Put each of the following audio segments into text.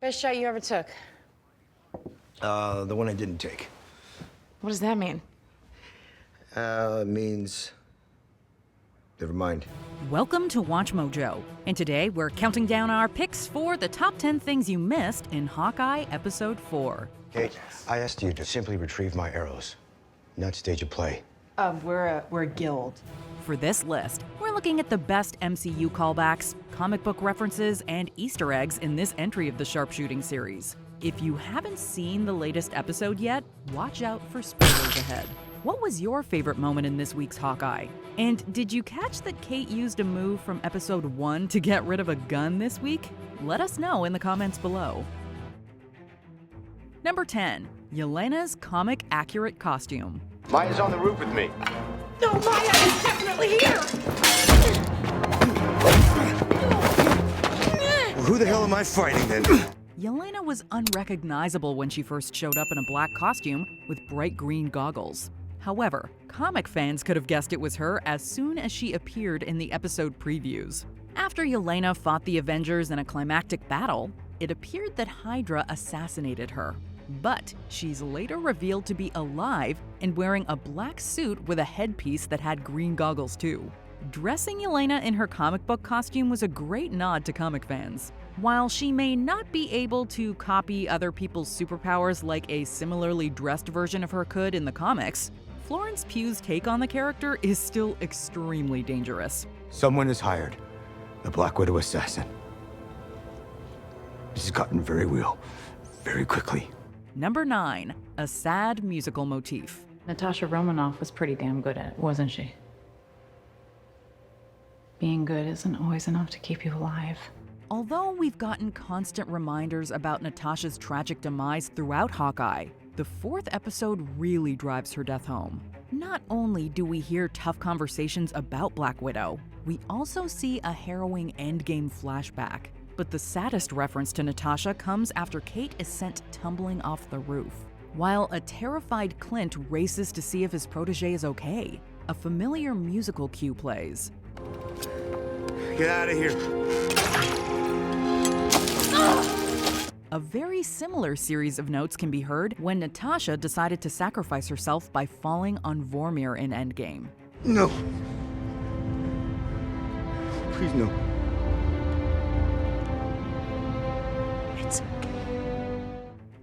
Best shot you ever took? The one I didn't take. What does that mean? It means... Never mind. Welcome to Watch Mojo, and today we're counting down our picks for the top 10 things you missed in Hawkeye Episode 4. Kate, I asked you to simply retrieve my arrows, not stage a play. We're a guild. For this list, we're looking at the best MCU callbacks, comic book references, and Easter eggs in this entry of the sharpshooting series. If you haven't seen the latest episode yet, watch out for spoilers ahead. What was your favorite moment in this week's Hawkeye? And did you catch that Kate used a move from episode 1 to get rid of a gun this week? Let us know in the comments below. Number 10. Yelena's comic-accurate costume. Maya's on the roof with me. No, Maya is definitely here! Well, who the hell am I fighting then? Yelena was unrecognizable when she first showed up in a black costume with bright green goggles. However, comic fans could have guessed it was her as soon as she appeared in the episode previews. After Yelena fought the Avengers in a climactic battle, it appeared that Hydra assassinated her. But she's later revealed to be alive and wearing a black suit with a headpiece that had green goggles too. Dressing Yelena in her comic book costume was a great nod to comic fans. While she may not be able to copy other people's superpowers like a similarly dressed version of her could in the comics, Florence Pugh's take on the character is still extremely dangerous. Someone is hired. The Black Widow assassin. This has gotten very real, very quickly. Number 9. A sad musical motif. Natasha Romanoff was pretty damn good at it, wasn't she? Being good isn't always enough to keep you alive. Although we've gotten constant reminders about Natasha's tragic demise throughout Hawkeye, the 4th episode really drives her death home. Not only do we hear tough conversations about Black Widow, we also see a harrowing endgame flashback. But the saddest reference to Natasha comes after Kate is sent tumbling off the roof. While a terrified Clint races to see if his protege is okay, a familiar musical cue plays. Get out of here. A very similar series of notes can be heard when Natasha decided to sacrifice herself by falling on Vormir in Endgame. No. Please, no. It's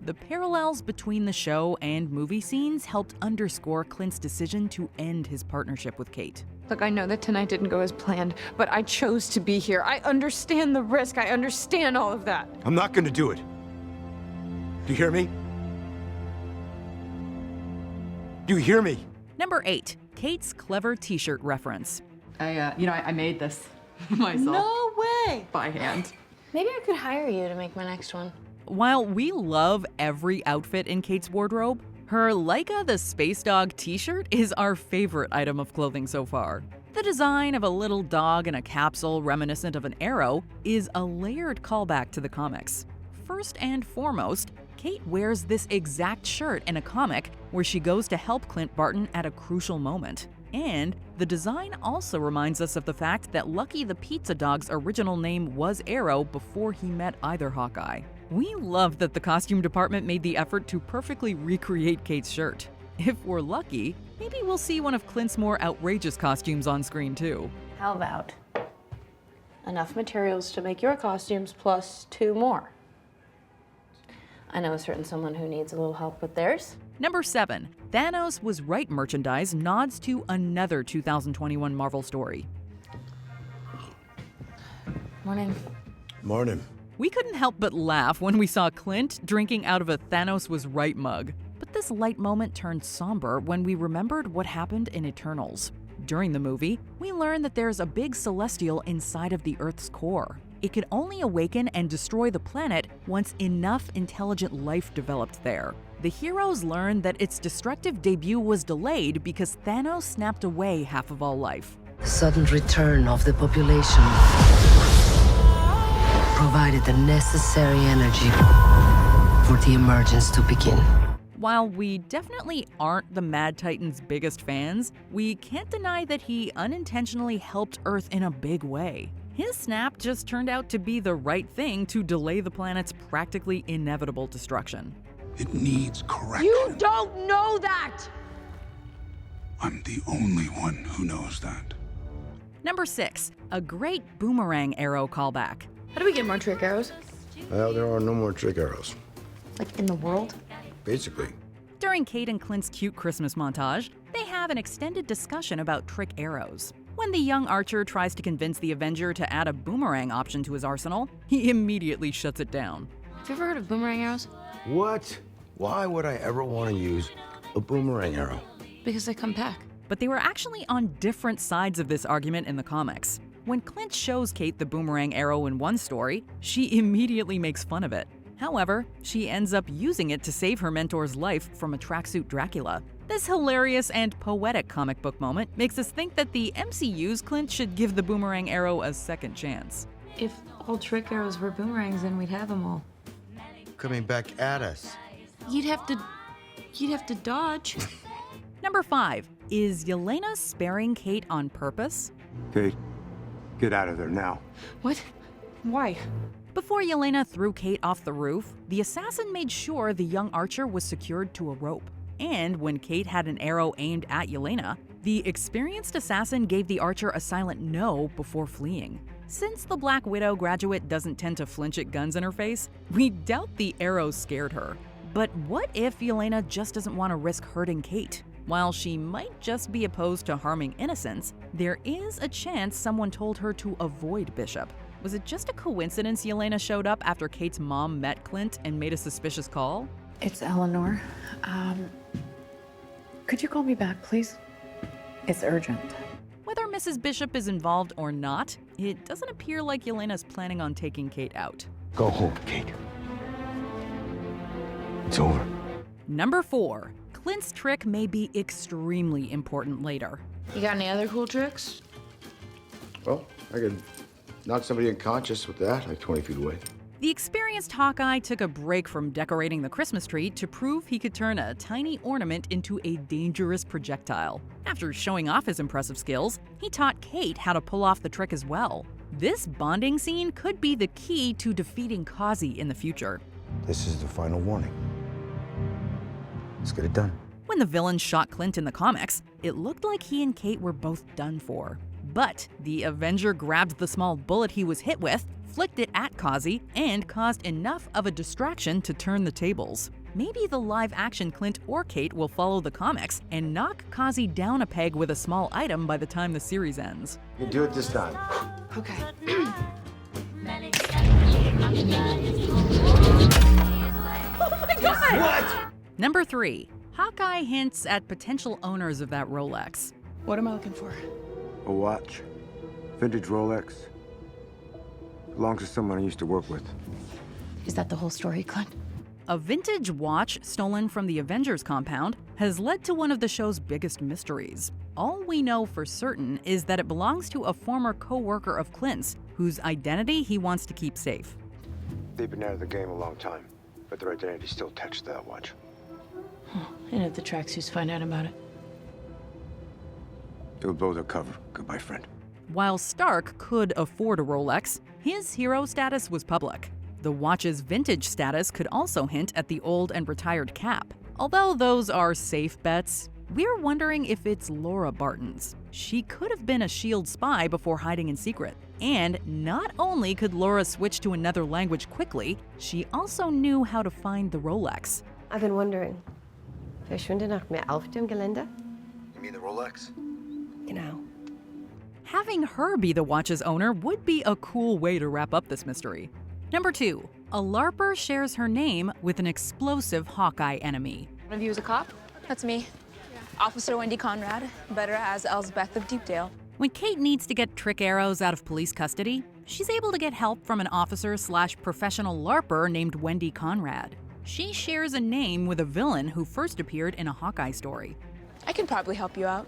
The parallels between the show and movie scenes helped underscore Clint's decision to end his partnership with Kate. Look, I know that tonight didn't go as planned, but I chose to be here. I understand the risk. I understand all of that. I'm not gonna do it. Do you hear me? Do you hear me? Number 8. Kate's clever t-shirt reference. I made this myself. No way! By hand. Maybe I could hire you to make my next one. While we love every outfit in Kate's wardrobe, her Laika the Space Dog t-shirt is our favorite item of clothing so far. The design of a little dog in a capsule reminiscent of an arrow is a layered callback to the comics. First and foremost, Kate wears this exact shirt in a comic where she goes to help Clint Barton at a crucial moment. And the design also reminds us of the fact that Lucky the Pizza Dog's original name was Arrow before he met either Hawkeye. We love that the costume department made the effort to perfectly recreate Kate's shirt. If we're lucky, maybe we'll see one of Clint's more outrageous costumes on screen too. How about enough materials to make your costumes plus 2 more? I know a certain someone who needs a little help with theirs. Number 7. Thanos Was Right merchandise nods to another 2021 Marvel story. Morning. Morning. We couldn't help but laugh when we saw Clint drinking out of a Thanos Was Right mug. But this light moment turned somber when we remembered what happened in Eternals. During the movie, we learn that there's a big celestial inside of the Earth's core. It could only awaken and destroy the planet once enough intelligent life developed there. The heroes learn that its destructive debut was delayed because Thanos snapped away half of all life. The sudden return of the population provided the necessary energy for the emergence to begin. While we definitely aren't the Mad Titan's biggest fans, we can't deny that he unintentionally helped Earth in a big way. His snap just turned out to be the right thing to delay the planet's practically inevitable destruction. It needs correction. You don't know that! I'm the only one who knows that. Number 6. A Great Boomerang Arrow Callback. How do we get more trick arrows? Well, there are no more trick arrows. Like in the world? Basically. During Kate and Clint's cute Christmas montage, they have an extended discussion about trick arrows. When the young archer tries to convince the Avenger to add a boomerang option to his arsenal, he immediately shuts it down. Have you ever heard of boomerang arrows? What? Why would I ever want to use a boomerang arrow? Because they come back. But they were actually on different sides of this argument in the comics. When Clint shows Kate the boomerang arrow in one story, she immediately makes fun of it. However, she ends up using it to save her mentor's life from a tracksuit Dracula. This hilarious and poetic comic book moment makes us think that the MCU's Clint should give the boomerang arrow a second chance. If all trick arrows were boomerangs, then we'd have them all. Coming back at us. You'd have to dodge. Number 5. Is Yelena sparing Kate on purpose? Kate, get out of there now. What? Why? Before Yelena threw Kate off the roof, the assassin made sure the young archer was secured to a rope. And when Kate had an arrow aimed at Yelena, the experienced assassin gave the archer a silent no before fleeing. Since the Black Widow graduate doesn't tend to flinch at guns in her face, we doubt the arrow scared her. But what if Yelena just doesn't want to risk hurting Kate? While she might just be opposed to harming innocents, there is a chance someone told her to avoid Bishop. Was it just a coincidence Yelena showed up after Kate's mom met Clint and made a suspicious call? It's Eleanor. Could you call me back, please? It's urgent. Whether Mrs. Bishop is involved or not, it doesn't appear like Yelena's planning on taking Kate out. Go home, Kate. It's over. Number 4. Clint's trick may be extremely important later. You got any other cool tricks? Well, I could knock somebody unconscious with that, like 20 feet away. The experienced Hawkeye took a break from decorating the Christmas tree to prove he could turn a tiny ornament into a dangerous projectile. After showing off his impressive skills, he taught Kate how to pull off the trick as well. This bonding scene could be the key to defeating Kazi in the future. This is the final warning. Let's get it done. When the villain shot Clint in the comics, it looked like he and Kate were both done for. But the Avenger grabbed the small bullet he was hit with, flicked it at Kazi, and caused enough of a distraction to turn the tables. Maybe the live-action Clint or Kate will follow the comics and knock Kazi down a peg with a small item by the time the series ends. You do it this time. Okay. Number 3. Hawkeye hints at potential owners of that Rolex. What am I looking for? A watch. Vintage Rolex. Belongs to someone I used to work with. Is that the whole story, Clint? A vintage watch stolen from the Avengers compound has led to one of the show's biggest mysteries. All we know for certain is that it belongs to a former co-worker of Clint's, whose identity he wants to keep safe. They've been out of the game a long time, but their identity's still attached to that watch. And if the tracksuits find out about it? It'll blow their cover. Goodbye, friend. While Stark could afford a Rolex, his hero status was public. The watch's vintage status could also hint at the old and retired Cap. Although those are safe bets, we're wondering if it's Laura Barton's. She could have been a S.H.I.E.L.D. spy before hiding in secret. And not only could Laura switch to another language quickly, she also knew how to find the Rolex. I've been wondering. Verschwinde nach mehr auf dem Gelände? You mean the Rolex? Genau. Having her be the watch's owner would be a cool way to wrap up this mystery. Number 2. A Larper shares her name with an explosive Hawkeye enemy. One of you is a cop? That's me. Officer Wendy Conrad, better as Elsbeth of Deepdale. When Kate needs to get trick arrows out of police custody, she's able to get help from an officer/professional Larper named Wendy Conrad. She shares a name with a villain who first appeared in a Hawkeye story. I can probably help you out,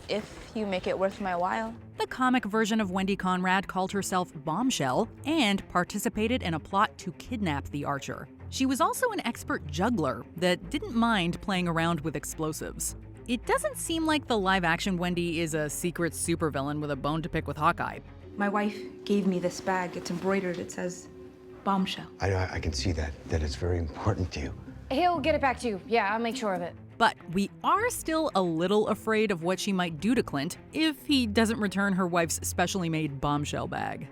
if you make it worth my while. The comic version of Wendy Conrad called herself Bombshell and participated in a plot to kidnap the Archer. She was also an expert juggler that didn't mind playing around with explosives. It doesn't seem like the live-action Wendy is a secret supervillain with a bone to pick with Hawkeye. My wife gave me this bag. It's embroidered. It says bombshell. I can see that it's very important to you. He'll get it back to you. Yeah, I'll make sure of it. But we are still a little afraid of what she might do to Clint if he doesn't return her wife's specially made bombshell bag.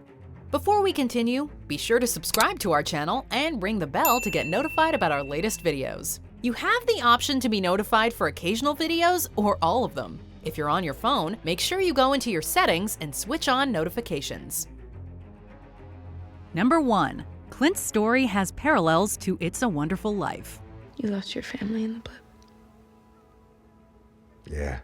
Before we continue, be sure to subscribe to our channel and ring the bell to get notified about our latest videos. You have the option to be notified for occasional videos or all of them. If you're on your phone, make sure you go into your settings and switch on notifications. Number 1. Clint's story has parallels to It's a Wonderful Life. You lost your family in the blip. Yeah.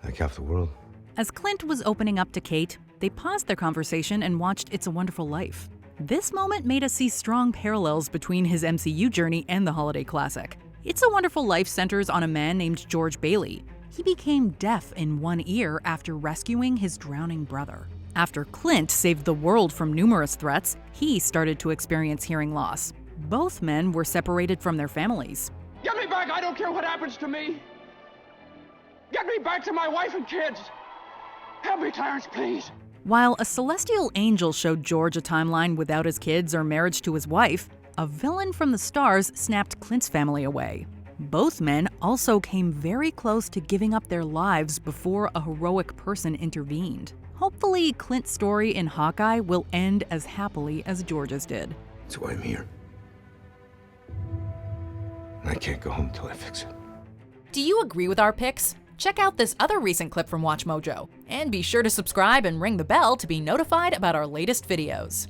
Like half the world. As Clint was opening up to Kate, they paused their conversation and watched It's a Wonderful Life. This moment made us see strong parallels between his MCU journey and the holiday classic. It's a Wonderful Life centers on a man named George Bailey. He became deaf in one ear after rescuing his drowning brother. After Clint saved the world from numerous threats, he started to experience hearing loss. Both men were separated from their families. Get me back! I don't care what happens to me! Get me back to my wife and kids! Help me, Clarence, please! While a celestial angel showed George a timeline without his kids or marriage to his wife, a villain from the stars snapped Clint's family away. Both men also came very close to giving up their lives before a heroic person intervened. Hopefully, Clint's story in Hawkeye will end as happily as George's did. That's why I'm here. And I can't go home till I fix it. Do you agree with our picks? Check out this other recent clip from WatchMojo, and be sure to subscribe and ring the bell to be notified about our latest videos.